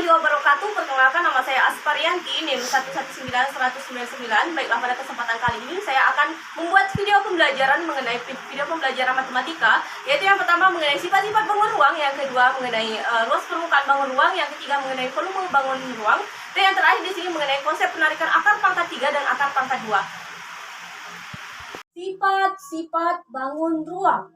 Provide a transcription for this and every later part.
warahmatullahi wabarakatuh. Perkenalkan, nama saya Asparianti, NIM 119199. Baiklah, pada kesempatan kali ini saya akan membuat video pembelajaran mengenai video pembelajaran matematika, yaitu yang pertama mengenai sifat-sifat bangun ruang, yang kedua mengenai luas permukaan bangun ruang, yang ketiga mengenai volume bangun ruang, dan yang terakhir di sini mengenai konsep penarikan akar pangkat 3 dan akar pangkat 2. Sifat-sifat bangun ruang.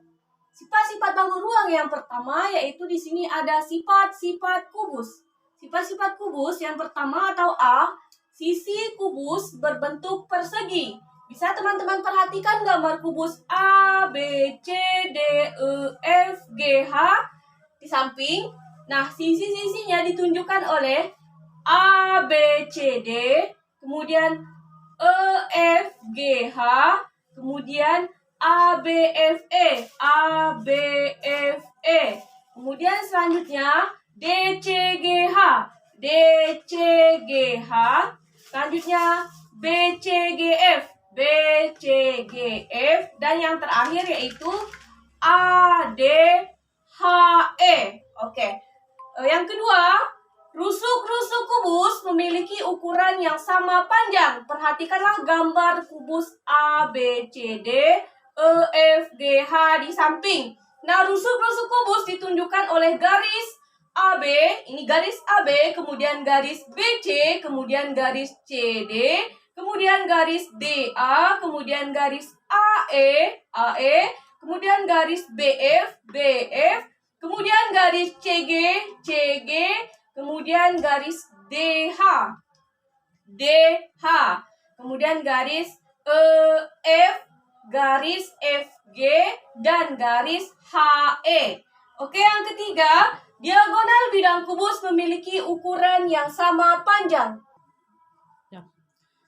Sifat-sifat bangun ruang yang pertama yaitu di sini ada sifat-sifat kubus. Sifat-sifat kubus yang pertama atau A, sisi kubus berbentuk persegi. Bisa teman-teman perhatikan gambar kubus A, B, C, D, E, F, G, H di samping. Nah, sisi-sisinya ditunjukkan oleh A, B, C, D, kemudian E, F, G, H, kemudian A, B, F, E, A, B, F, E. Kemudian selanjutnya D, C, G, H, D, C, G, H. Selanjutnya B, C, G, F, B, C, G, F. Dan yang terakhir yaitu A, D, H, E. Oke. Yang kedua, rusuk-rusuk kubus memiliki ukuran yang sama panjang. Perhatikanlah gambar kubus A, B, C, D, E, F, G, H di samping. Nah, rusuk-rusuk kubus ditunjukkan oleh garis AB, ini garis AB, kemudian garis BC, kemudian garis CD, kemudian garis DA, kemudian garis AE, kemudian garis BF, kemudian garis CG, kemudian garis DH, kemudian garis F, garis FG, dan garis HE. Oke, yang ketiga, diagonal bidang kubus memiliki ukuran yang sama panjang.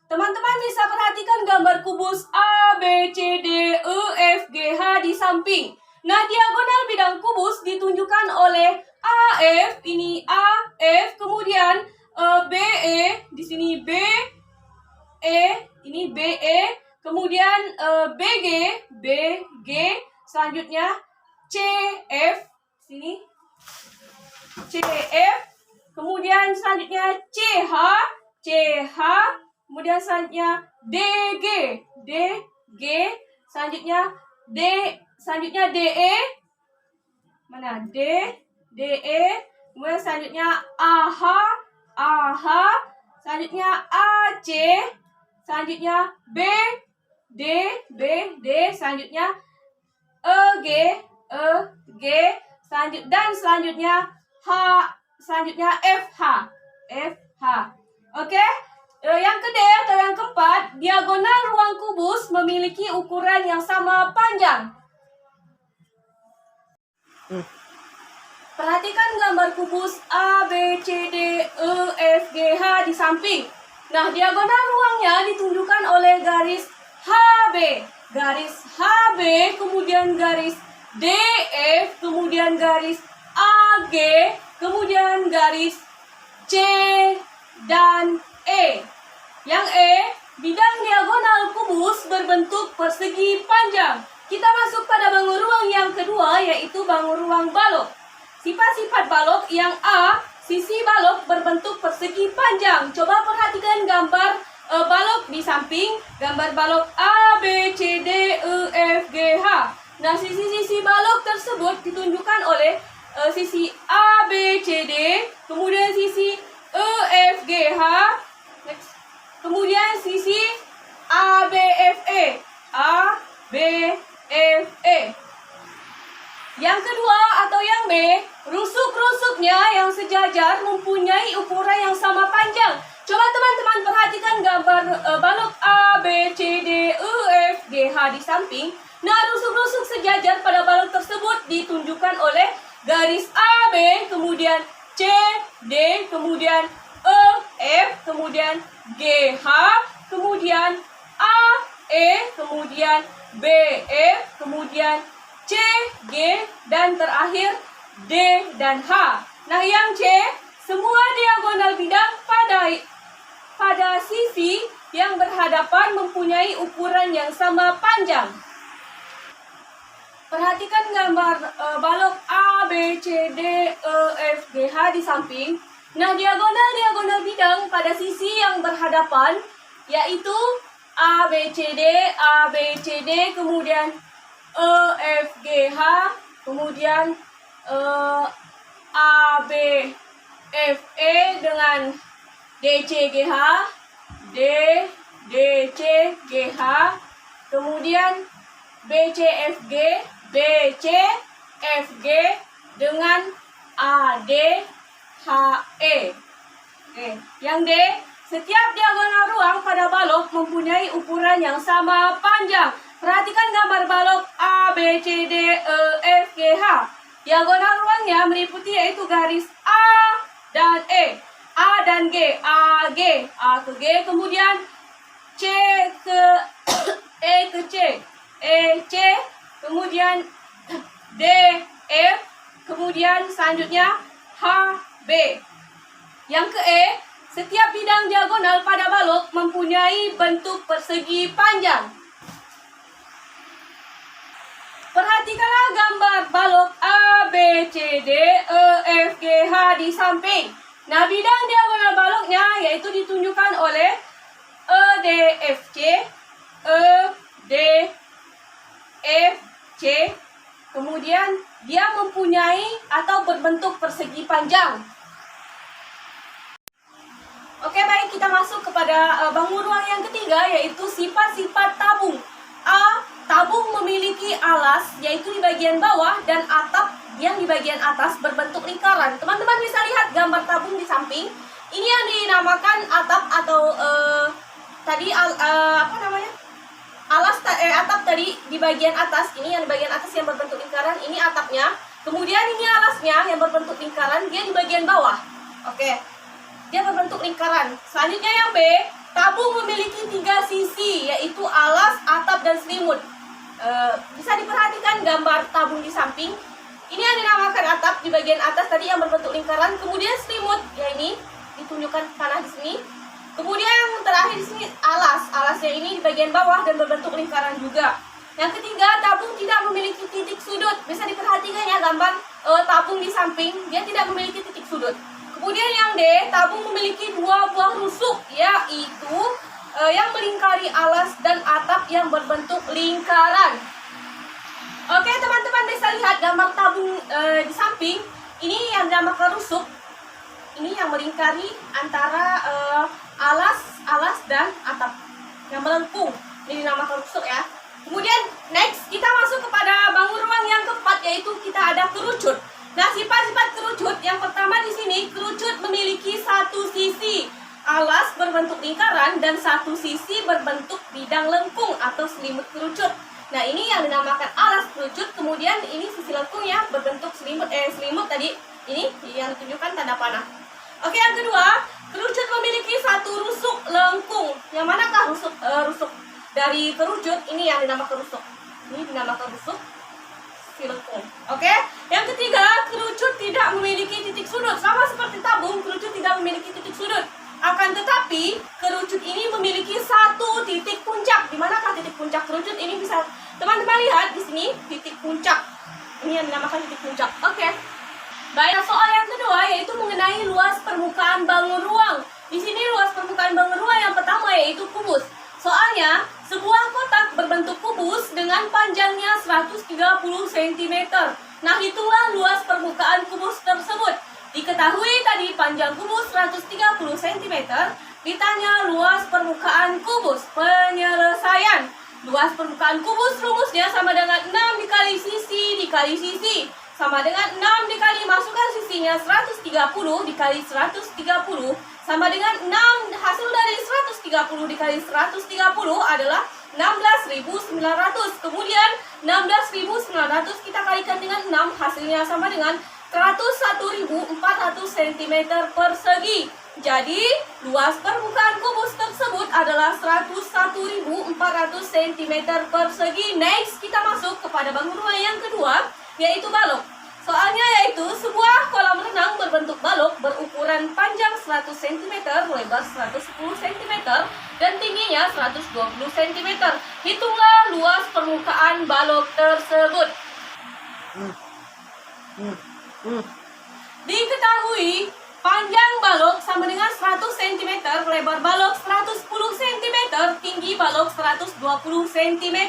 Teman-teman bisa perhatikan gambar kubus A, B, C, D, E, F, G, H di samping. Nah, diagonal bidang kubus ditunjukkan oleh AF, ini AF, kemudian BE, di sini BE, ini BE, kemudian BG, selanjutnya CF, sini CF, kemudian selanjutnya CH, kemudian selanjutnya DG, selanjutnya DE, mana DE, kemudian selanjutnya AH, selanjutnya AC, selanjutnya B, selanjutnya EG, selanjutnya H, selanjutnya FH. Oke? Yang kedua atau yang keempat, diagonal ruang kubus memiliki ukuran yang sama panjang. Perhatikan gambar kubus A, B, C, D, E, F, G, H di samping. Nah, diagonal ruangnya ditunjukkan oleh garis HB, kemudian garis DF, kemudian garis AG, kemudian garis C dan E. Yang E, bidang diagonal kubus berbentuk persegi panjang. Kita masuk pada bangun ruang yang kedua, yaitu bangun ruang balok. Sifat-sifat balok yang A, sisi balok berbentuk persegi panjang. Coba perhatikan gambar balok di samping, gambar balok A, B, C, D, E, F, G, H. Nah, sisi-sisi balok tersebut ditunjukkan oleh sisi A, B, C, D, kemudian sisi E, F, G, H, kemudian sisi A, B, F, E, Yang kedua atau yang B, rusuk-rusuknya yang sejajar mempunyai ukuran yang sama panjang. Coba teman-teman perhatikan gambar balok A, B, C, D, E, F, G, H di samping. Nah, rusuk-rusuk sejajar pada balok tersebut ditunjukkan oleh garis AB, kemudian C, D, kemudian E, F, kemudian G, H, kemudian A, E, kemudian B, F, kemudian C, G, dan terakhir D dan H. Nah, yang C, semua diagonal bidang pada sisi yang berhadapan mempunyai ukuran yang sama panjang. Perhatikan gambar balok A, B, C, D, E, F, G, H di samping. Nah, diagonal bidang pada sisi yang berhadapan yaitu A, B, C, D, kemudian E, F, G, H, kemudian A, B, F, E dengan D, C, G, H, D, C, G, H, kemudian B, C, F, G, B, C, F, G dengan A, D, H, E. Yang D, setiap diagonal ruang pada balok mempunyai ukuran yang sama panjang. Perhatikan gambar balok A, B, C, D, E, F, G, H. Diagonal ruangnya meliputi yaitu garis A dan E. A dan G, A, G, A ke G, kemudian C ke E ke C, E, C, kemudian D, F, kemudian selanjutnya H, B. Yang ke E, setiap bidang diagonal pada balok mempunyai bentuk persegi panjang. Perhatikanlah gambar balok A, B, C, D, E, F, G, H di samping. Nah, bidang diagonal baloknya yaitu ditunjukkan oleh E, D, F, C, E, D, F, C. Kemudian dia mempunyai atau berbentuk persegi panjang. Oke, baik, kita masuk kepada bangun ruang yang ketiga yaitu sifat-sifat tabung. A, tabung memiliki alas yaitu di bagian bawah dan atap yang di bagian atas berbentuk lingkaran. Teman-teman bisa lihat gambar tabung di samping. Ini yang dinamakan atap atau atap tadi di bagian atas. Ini yang di bagian atas yang berbentuk lingkaran, ini atapnya. Kemudian ini alasnya yang berbentuk lingkaran, dia di bagian bawah. Oke. Dia berbentuk lingkaran. Selanjutnya yang B, tabung memiliki 3 sisi yaitu alas, atap, dan selimut. Bisa diperhatikan gambar tabung di samping. Ini yang dinamakan atap di bagian atas tadi yang berbentuk lingkaran. Kemudian selimut, ya ini ditunjukkan panah di sini. Kemudian yang terakhir di sini alas. Alasnya ini di bagian bawah dan berbentuk lingkaran juga. Yang ketiga, tabung tidak memiliki titik sudut. Bisa diperhatikan ya gambar tabung di samping, dia tidak memiliki titik sudut. Kemudian yang D, tabung memiliki 2 buah rusuk, yaitu yang melingkari alas dan atap yang berbentuk lingkaran. Oke, teman-teman bisa lihat gambar tabung di samping. Ini yang dinamakan rusuk. Ini yang melingkari antara alas dan atap yang melengkung. Ini dinamakan rusuk ya. Kemudian next kita masuk kepada bangun ruang yang keempat yaitu kita ada kerucut. Nah, sifat-sifat kerucut yang pertama di sini, kerucut memiliki 1 sisi alas berbentuk lingkaran dan 1 sisi berbentuk bidang lengkung atau selimut kerucut. Nah, ini yang dinamakan alas kerucut. Kemudian ini sisi lengkungnya berbentuk selimut tadi. Ini yang ditunjukkan tanda panah. Oke, yang kedua, kerucut memiliki 1 rusuk lengkung. Yang manakah rusuk dari kerucut? Ini yang dinamakan rusuk. Ini dinamakan rusuk si lengkung. Oke. Yang ketiga, kerucut tidak memiliki titik sudut. Sama seperti tabung, kerucut tidak memiliki titik sudut. Akan tetapi, kerucut ini memiliki 1 titik puncak. Di manakah titik puncak kerucut? Ini bisa teman-teman lihat di sini, titik puncak. Ini yang dinamakan titik puncak. Oke. Baik, soal yang kedua yaitu mengenai luas permukaan bangun ruang. Di sini luas permukaan bangun ruang yang pertama yaitu kubus. Soalnya, sebuah kotak berbentuk kubus dengan panjangnya 130 cm. Nah, hitunglah luas permukaan kubus tersebut. Diketahui tadi panjang kubus 130 cm, ditanya luas permukaan kubus. Penyelesaian. Luas permukaan kubus rumusnya sama dengan 6 dikali sisi sama dengan 6 dikali masukkan sisinya 130 dikali 130 sama dengan 6. Hasil dari 130 dikali 130 adalah 16.900. Kemudian 16.900 kita kalikan dengan 6, hasilnya sama dengan 101.400 cm persegi. Jadi, luas permukaan kubus tersebut adalah 101.400 cm persegi. Next, kita masuk kepada bangun ruang yang kedua, yaitu balok. Soalnya yaitu sebuah kolam renang berbentuk balok berukuran panjang 100 cm, lebar 110 cm, dan tingginya 120 cm. Hitunglah luas permukaan balok tersebut. Diketahui panjang lebar balok 110 cm, tinggi balok 120 cm.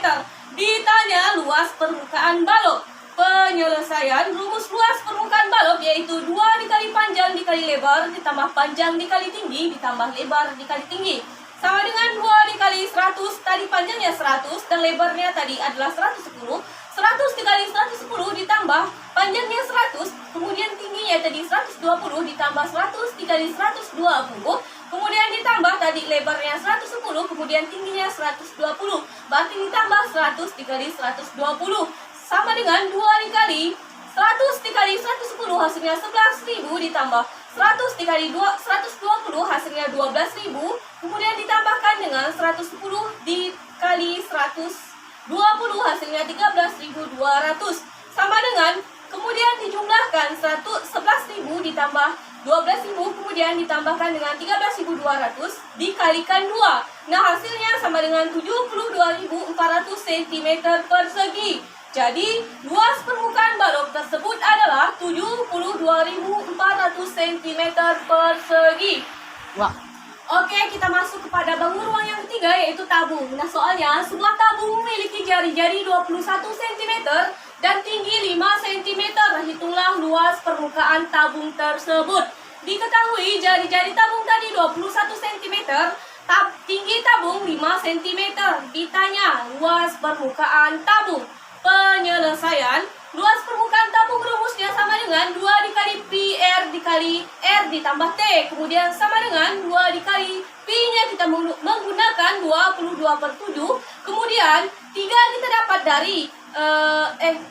Ditanya luas permukaan balok. Penyelesaian rumus luas permukaan balok yaitu 2 dikali panjang dikali lebar ditambah panjang dikali tinggi ditambah lebar dikali tinggi. Sama dengan 2 dikali 100, tadi panjangnya 100 dan lebarnya tadi adalah 110. 100 dikali 110 ditambah panjangnya 100, kemudian tingginya tadi 120 ditambah 100 dikali 120, kemudian ditambah tadi lebarnya 110, kemudian tingginya 120. Berarti ditambah 100 dikali 120 sama dengan 2 dikali 100 dikali 110 hasilnya 11.000 ditambah 100 dikali 120 hasilnya 12.000, kemudian ditambahkan dengan 110 dikali 120 hasilnya 13.200 sama dengan kemudian dijumlahkan 11.000 ditambah 12.000 kemudian ditambahkan dengan 13.200 dikalikan 2. Nah hasilnya sama dengan 72.400 cm persegi. Jadi, luas permukaan balok tersebut adalah 72.400 cm persegi. Wah. Oke, kita masuk kepada bangun ruang yang ketiga yaitu tabung. Nah, soalnya sebuah tabung memiliki jari-jari 21 cm dan tinggi 5 cm. Hitunglah luas permukaan tabung tersebut. Diketahui jari-jari tabung tadi 21 cm, tinggi tabung 5 cm. Ditanya luas permukaan tabung. Penyelesaian luas permukaan tabung rumusnya sama dengan 2 dikali pi R dikali R ditambah T, kemudian sama dengan 2 dikali pi-nya kita menggunakan 22/7, kemudian 3 kita dapat dari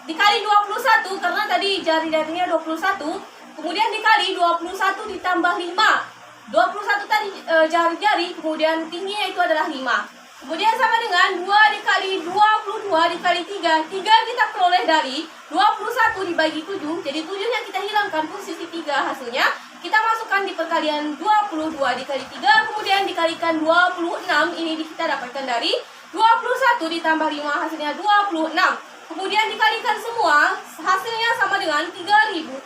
dikali 21 karena tadi jari-jarinya 21, kemudian dikali 21 ditambah 5, 21 tadi jari-jari, kemudian tingginya itu adalah 5. Kemudian sama dengan 2 dikali 22 dikali 3. 3 kita peroleh dari 21 dibagi 7. Jadi 7-nya kita hilangkan posisi 3 hasilnya. Kita masukkan di perkalian 22 dikali 3. Kemudian dikalikan 26. Ini kita dapatkan dari 21 ditambah 5 hasilnya 26. Kemudian dikalikan semua. Hasilnya sama dengan 3.432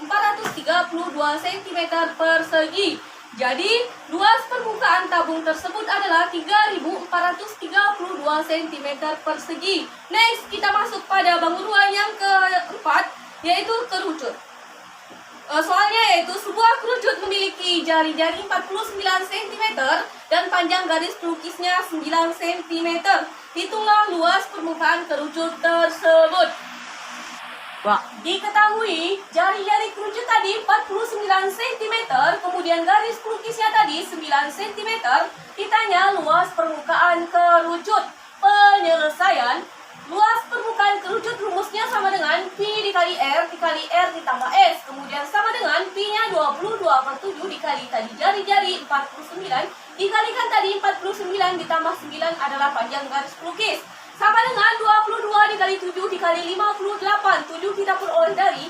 cm persegi. Jadi, luas permukaan tabung tersebut adalah 3.432 cm persegi. Next, kita masuk pada bangun ruang yang keempat, yaitu kerucut. Soalnya yaitu sebuah kerucut memiliki jari-jari 49 cm dan panjang garis pelukisnya 9 cm. Hitunglah luas permukaan kerucut tersebut. Wah. Diketahui jari-jari kerucut tadi 49 cm, kemudian garis pelukisnya tadi 9 cm. Ditanya luas permukaan kerucut. Penyelesaian luas permukaan kerucut rumusnya sama dengan pi dikali R ditambah S, kemudian sama dengan pi-nya 22/7 dikali tadi jari-jari 49 dikalikan tadi 49 ditambah 9 adalah panjang garis pelukis. Sama dengan 22 dikali 7 dikali 58. 7 kita peroleh dari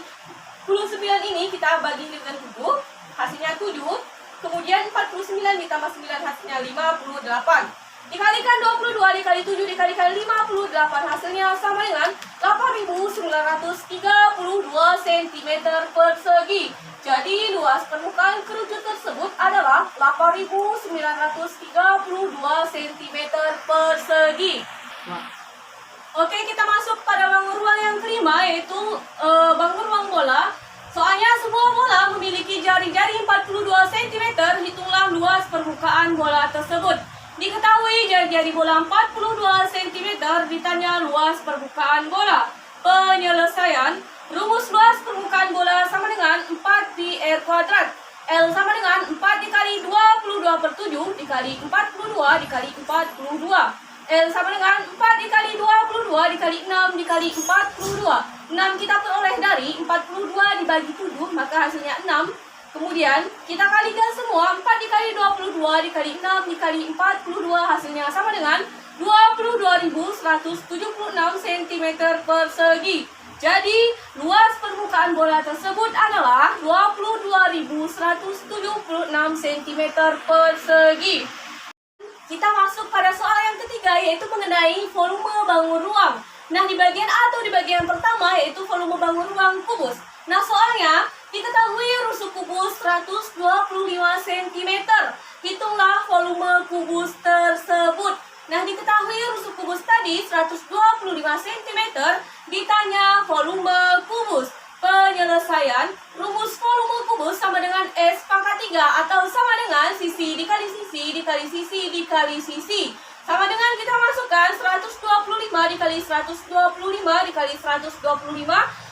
29 ini kita bagi dengan 7. Hasilnya 7. Kemudian 49 ditambah 9 hasilnya 58. Dikalikan 22 dikali 7 dikalikan 58. Hasilnya sama dengan 8.932 cm persegi. Jadi luas permukaan kerucut tersebut adalah 8.932 cm persegi. Oke, kita masuk pada bangun ruang yang kelima yaitu bangun ruang bola. Soalnya sebuah bola memiliki jari-jari 42 cm. Hitunglah luas permukaan bola tersebut. Diketahui jari-jari bola 42 cm. Ditanya luas permukaan bola. Penyelesaian rumus luas permukaan bola sama dengan 4 pi R kuadrat. L sama dengan 4 dikali 22/7 dikali 42 dikali 42. L sama dengan 4 dikali 22 dikali 6 dikali 42. 6 kita peroleh dari 42 dibagi 7, maka hasilnya 6. Kemudian kita kalikan semua. 4 dikali 22 dikali 6 dikali 42 hasilnya sama dengan 22.176 cm persegi. Jadi luas permukaan bola tersebut adalah 22.176 cm persegi. Kita masuk pada soal yang ketiga yaitu mengenai volume bangun ruang. Nah, di bagian A atau di bagian pertama yaitu volume bangun ruang kubus. Nah, soalnya diketahui rusuk kubus 125 cm. Hitunglah volume kubus tersebut. Nah, diketahui rusuk kubus tadi 125 cm, ditanya volume kubus. Penyelesaian, rumus volume kubus sama dengan S pangkat 3 atau sama dengan sisi dikali sisi dikali sisi dikali sisi. Sama dengan kita masukkan 125 dikali 125 dikali 125,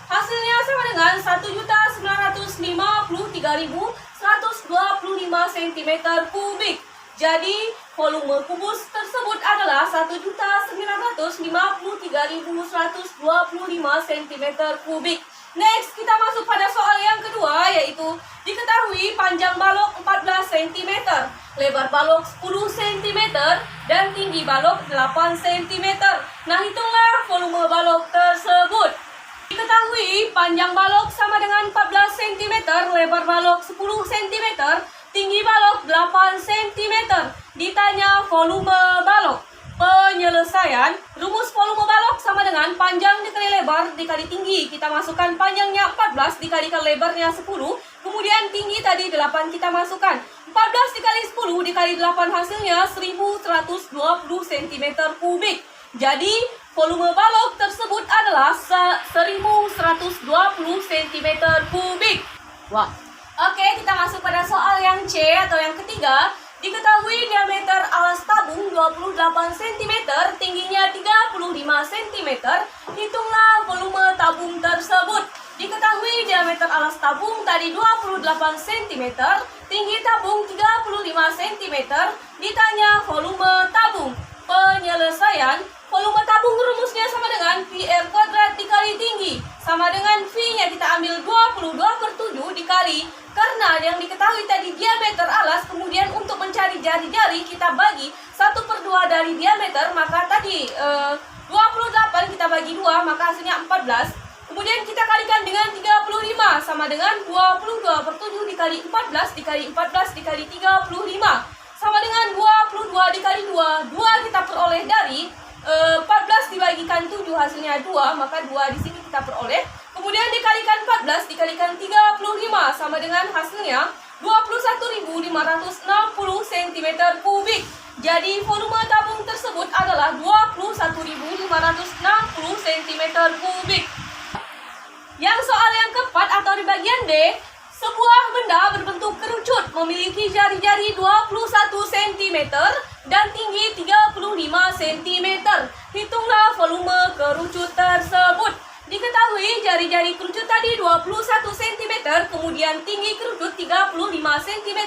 hasilnya sama dengan 1.953.125 cm3. Jadi, volume kubus tersebut adalah 1.953.125 cm3. Next, kita masuk pada soal yang kedua, yaitu diketahui panjang balok 14 cm, lebar balok 10 cm, dan tinggi balok 8 cm. Nah, hitunglah volume balok tersebut. Diketahui panjang balok sama dengan 14 cm, lebar balok 10 cm, tinggi balok 8 cm. Ditanya volume balok. Penyelesaian, rumus volume balok sama dengan panjang dikali lebar dikali tinggi. Kita masukkan panjangnya 14 dikalikan lebarnya 10, kemudian tinggi tadi 8 kita masukkan. 14 dikali 10 dikali 8 hasilnya 1120 cm3. Jadi, volume balok tersebut adalah 1120 cm3. Wah. Oke, kita masuk pada soal yang C atau yang ketiga. Diketahui diameter alas tabung 28 cm, tingginya 35 cm. Hitunglah volume tabung tersebut. Diketahui diameter alas tabung tadi 28 cm, tinggi tabung 35 cm. Ditanya volume tabung. Penyelesaian, volume tabung rumusnya sama dengan PR kuadrat dikali tinggi. Sama dengan V-nya kita ambil 22/7 dikali. Karena yang diketahui tadi diameter alas, kemudian untuk mencari jari-jari kita bagi 1/2 dari diameter, maka tadi 28 kita bagi 2, maka hasilnya 14. Kemudian kita kalikan dengan 35, sama dengan 22/7 dikali 14 dikali 14 dikali 35. Sama dengan 22 dikali 2, 2 kita peroleh dari 14 dibagikan 7 hasilnya 2, maka 2 di sini kita peroleh. Kemudian dikalikan 14 dikalikan 35 sama dengan hasilnya 21.560 cm3. Jadi volume tabung tersebut adalah 21.560 cm3. Yang soal yang keempat atau di bagian D, sebuah benda berbentuk kerucut memiliki jari-jari 21 cm dan tinggi 35 cm. Hitunglah volume kerucut tersebut. Diketahui jari-jari kerucut tadi 21 cm, kemudian tinggi kerucut 35 cm.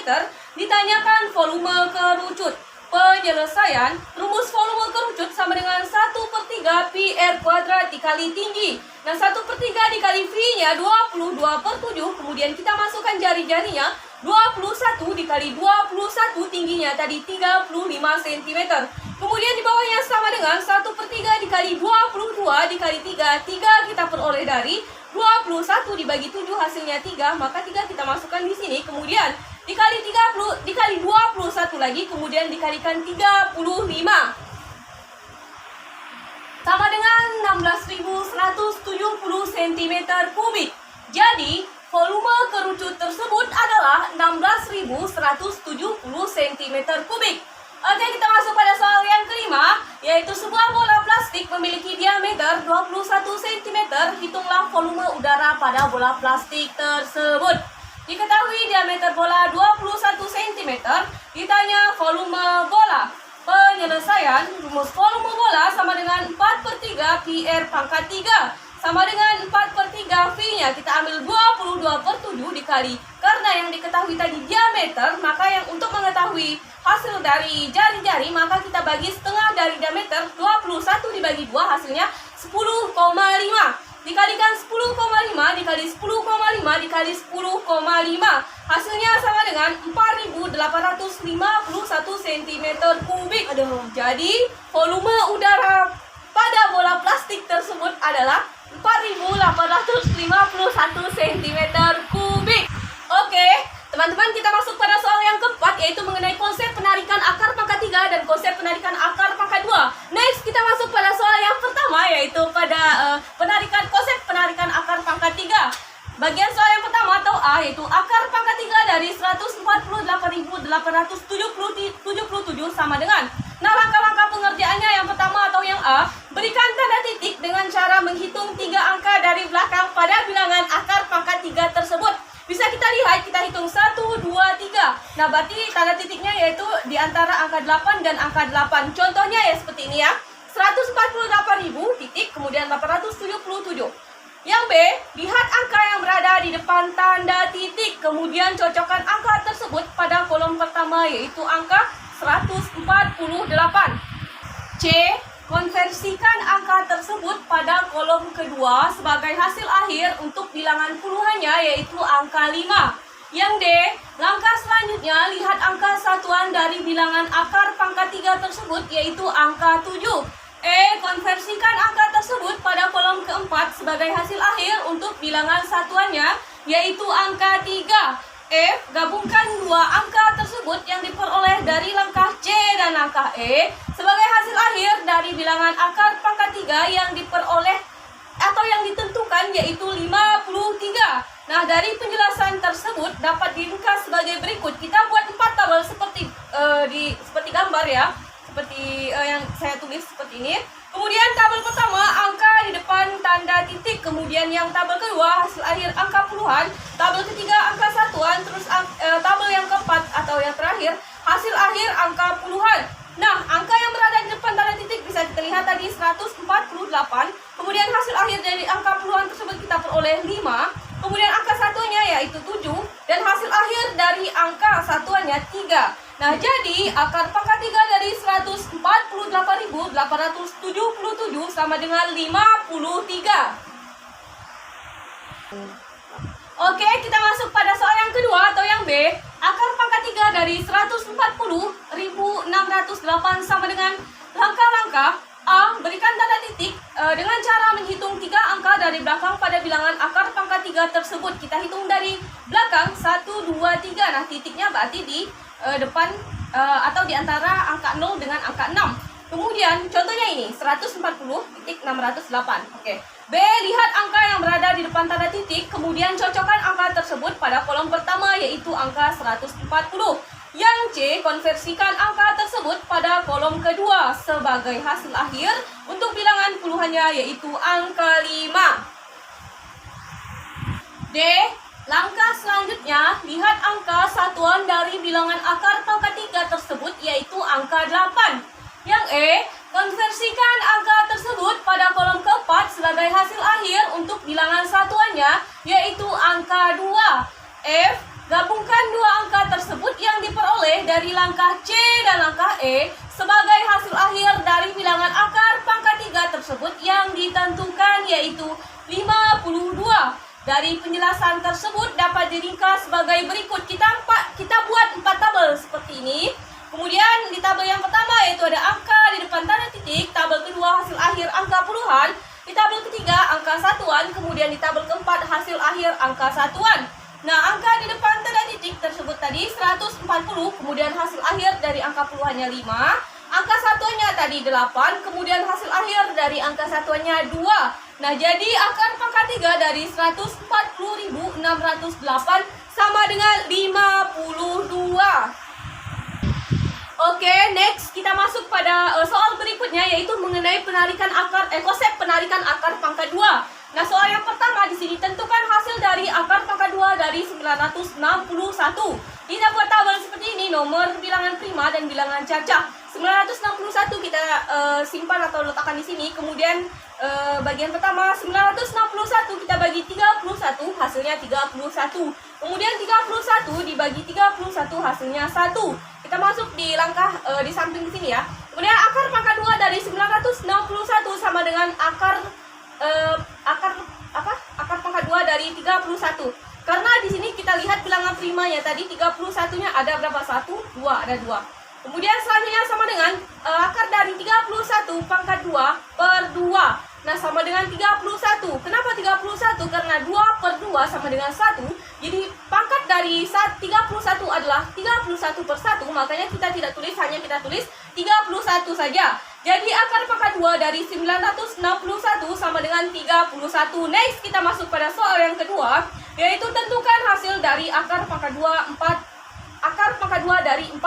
Ditanyakan volume kerucut. Penyelesaian, rumus volume kerucut sama dengan 1/3 pi R kuadrat dikali tinggi. Nah, 1/3 dikali V-nya 22/7, kemudian kita masukkan jari-jarinya 21 dikali 21, tingginya tadi 35 cm. Kemudian di bawahnya sama dengan 1/3 dikali 22 dikali 3. 3 kita peroleh dari 21 dibagi 7 hasilnya 3, maka 3 kita masukkan di sini. Kemudian dikali 30 dikali 21 lagi, kemudian dikalikan 35. Sama dengan 16.170 cm3. Jadi, volume kerucut tersebut adalah 16.170 cm3. Oke, kita masuk pada soal yang kelima, yaitu sebuah bola plastik memiliki diameter 21 cm. Hitunglah volume udara pada bola plastik tersebut. Diketahui diameter bola 21 cm, ditanya volume bola. Penyelesaian, rumus volume bola sama dengan 4/3 pi R pangkat 3. Sama dengan 4/3 V-nya kita ambil 22/7 dikali. Karena yang diketahui tadi diameter, maka yang untuk mengetahui hasil dari jari-jari, maka kita bagi setengah dari diameter. 21 dibagi 2 hasilnya 10,5. Dikalikan 10,5 dikali 10,5 dikali 10,5. Hasilnya sama dengan 4.851 cm3. Jadi volume udara pada bola plastik tersebut adalah 4.851 cm3. Oke, teman-teman, kita masuk pada soal yang keempat, yaitu mengenai konsep penarikan akar pangkat 3 dan konsep penarikan akar pangkat 2. Next, kita masuk pada soal yang pertama, yaitu pada konsep penarikan akar pangkat 3. Bagian soal yang pertama atau A, yaitu akar pangkat 3 dari 148.800 6.877 sama dengan. Nah, langkah-langkah pengerjaannya yang pertama atau yang A, berikan tanda titik dengan cara menghitung 3 angka dari belakang pada bilangan akar pangkat 3 tersebut. Bisa kita lihat, kita hitung 1, 2, 3. Nah, berarti tanda titiknya yaitu di antara angka 8 dan angka 8. Contohnya ya seperti ini ya. 148.000 titik, kemudian 877. Yang B, lihat angka yang berada di depan tanda titik, kemudian cocokkan angka tersebut pada kolom pertama yaitu angka 148. C, konversikan angka tersebut pada kolom kedua sebagai hasil akhir untuk bilangan puluhannya yaitu angka 5. Yang D, langkah selanjutnya lihat angka satuan dari bilangan akar pangkat 3 tersebut yaitu angka 7. E, konversikan angka tersebut pada kolom keempat sebagai hasil akhir untuk bilangan satuannya yaitu angka 3. F, gabungkan dua angka tersebut yang diperoleh dari langkah C dan langkah E sebagai hasil akhir dari bilangan akar pangkat 3 yang diperoleh atau yang ditentukan yaitu 53. Nah, dari penjelasan tersebut dapat diringkas sebagai berikut. Kita buat 4 tabel seperti seperti gambar ya. Seperti yang saya tulis seperti ini. Kemudian tabel pertama angka di depan tanda titik, kemudian yang tabel kedua hasil akhir angka puluhan, tabel ketiga angka satuan, terus tabel yang keempat atau yang terakhir hasil akhir angka puluhan. Nah, angka yang berada di depan tanda titik bisa kita lihat tadi 148, kemudian hasil akhir dari angka puluhan tersebut kita peroleh 5, kemudian angka satuannya yaitu 7, dan hasil akhir dari angka satuannya 3. Nah, jadi akar pangkat 3 dari 148.877 sama dengan 53. Oke, kita masuk pada soal yang kedua atau yang B. Akar pangkat 3 dari 140.608 sama dengan langkah-langkah. A, berikan tanda titik dengan cara menghitung 3 angka dari belakang pada bilangan akar pangkat 3 tersebut. Kita hitung dari belakang 1, 2, 3. Nah, titiknya berarti di depan atau di antara angka 0 dengan angka 6. Kemudian contohnya ini 140.608. Oke. B, lihat angka yang berada di depan tanda titik, kemudian cocokkan angka tersebut pada kolom pertama yaitu angka 140. Yang C, konversikan angka tersebut pada kolom kedua sebagai hasil akhir untuk bilangan puluhannya yaitu angka 5. D, langkah selanjutnya, lihat angka satuan dari bilangan akar pangkat 3 tersebut yaitu angka 8. Yang E, konversikan angka tersebut pada kolom keempat sebagai hasil akhir untuk bilangan satuannya yaitu angka 2. F, gabungkan dua angka tersebut yang diperoleh dari langkah C dan langkah E sebagai hasil akhir dari bilangan akar pangkat 3 tersebut yang ditentukan yaitu 52. Dari penjelasan tersebut dapat diringkas sebagai berikut. Kita buat 4 tabel seperti ini. Kemudian di tabel yang pertama yaitu ada angka di depan tanda titik, tabel kedua hasil akhir angka puluhan, di tabel ketiga angka satuan, kemudian di tabel keempat hasil akhir angka satuan. Nah, angka di depan tanda titik tersebut tadi 140, kemudian hasil akhir dari angka puluhannya 5, angka satuannya tadi 8, kemudian hasil akhir dari angka satuannya 2. Nah, jadi akar pangkat 3 dari 140.608 sama dengan 52. Oke, next kita masuk pada soal berikutnya yaitu mengenai penarikan akar konsep penarikan akar pangkat 2. Nah, soal yang pertama di sini tentukan hasil dari akar pangkat 2 dari 961. Kita buat tabel seperti ini, nomor bilangan prima dan bilangan cacah. 961 kita simpan atau letakkan di sini. Kemudian bagian pertama 961 kita bagi 31, hasilnya 31. Kemudian 31 dibagi 31 hasilnya 1. Kita masuk di langkah di samping di sini ya. Kemudian akar pangkat 2 dari 961 sama dengan akar pangkat 2 dari 31. Karena di sini kita lihat bilangan primanya tadi 31-nya ada berapa? 1, 2, ada 2. Kemudian selanjutnya sama dengan akar dari 31 pangkat 2 per 2. Nah, sama dengan 31. Kenapa 31? Karena 2 per 2 sama dengan 1. Jadi pangkat dari 31 adalah 31 per 1. Makanya kita tidak tulis, hanya kita tulis 31 saja. Jadi akar pangkat 2 dari 961 sama dengan 31. Next, kita masuk pada soal yang kedua, yaitu tentukan hasil dari akar pangkat 2 4. Akar pangkat 2 dari 49.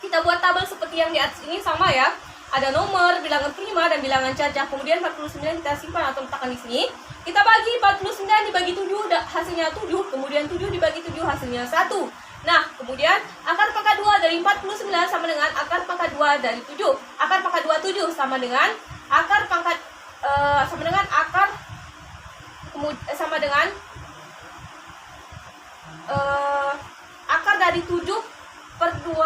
Kita buat tabel seperti yang di atas ini sama ya. Ada nomor, bilangan prima, dan bilangan cacah. Kemudian 49 kita simpan atau letakkan di sini. Kita bagi 49 dibagi 7, hasilnya 7. Kemudian 7 dibagi 7, hasilnya 1. Nah, kemudian akar pangkat 2 dari 49 sama dengan akar pangkat 2 dari 7. Akar pangkat 27 sama dengan akar pangkat akar dari 7 per 2,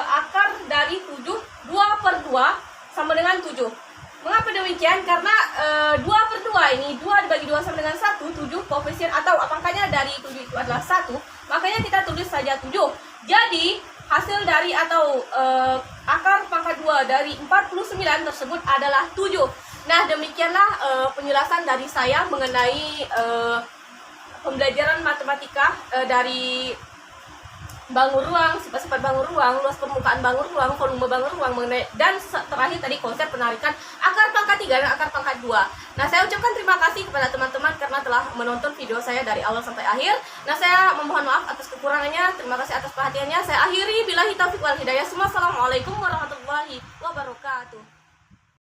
akar dari 7, 2 per 2 sama dengan 7. Mengapa demikian? Karena 2 per 2 ini, 2 dibagi 2 sama dengan 1, 7 koefisien atau pangkatnya dari 7 itu adalah 1, makanya kita tulis saja 7. Jadi, hasil dari atau akar pangkat 2 dari 49 tersebut adalah 7. Nah, demikianlah penjelasan dari saya mengenai pembelajaran matematika dari bangun ruang, sifat-sifat bangun ruang, luas permukaan bangun ruang, volume bangun ruang, dan terakhir tadi konsep penarikan akar pangkat 3 dan akar pangkat 2. Nah, saya ucapkan terima kasih kepada teman-teman karena telah menonton video saya dari awal sampai akhir. Nah, saya memohon maaf atas kekurangannya. Terima kasih atas perhatiannya. Saya akhiri, billahi taufiq wal hidayah. Assalamualaikum warahmatullahi wabarakatuh.